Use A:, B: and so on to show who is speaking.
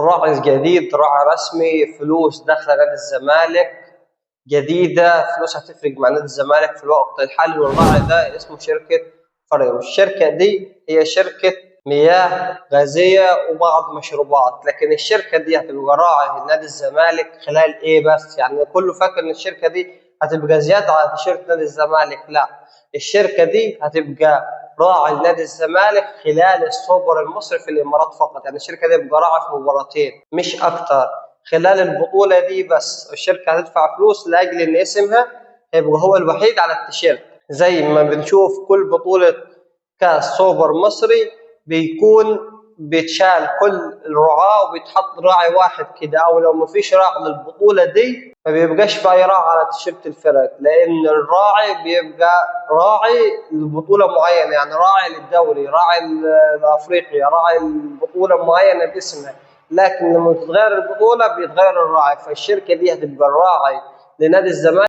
A: راعي جديد، راعي رسمي، فلوس داخله نادي الزمالك جديده، فلوس هتفرق مع نادي الزمالك في الوقت الحالي. والراعي ده اسمه شركه فريق، والشركه دي هي شركه مياه غازيه وبعض مشروبات. لكن الشركه دي هتبقى راعي نادي الزمالك خلال ايه بس؟ يعني كله فاكر ان الشركه دي هتبقى زياده على تيشيرت نادي الزمالك. لا، الشركه دي هتبقى راعي نادي الزمالك خلال السوبر المصري في الامارات فقط. يعني الشركه دي تبقى راعي في مباراتين مش اكتر خلال البطوله دي بس. الشركه هتدفع فلوس لاجل ان اسمها يبقى هو الوحيد على التيشيرت، زي ما بنشوف كل بطوله كاس سوبر مصري بيكون بيتشال كل الرعاة وبيتحط راعي واحد كده، او لو ما فيش راعي للبطولة دي ما بيبقاش في اي راعي على تيشيرت الفرق، لان الراعي بيبقى راعي لبطولة معينة. يعني راعي للدوري، راعي الافريقيا، راعي البطولة معينة باسمها. لكن لما تتغير البطولة بيتغير الراعي، فالشركة دي هتبقى الراعي لنادي الزمالك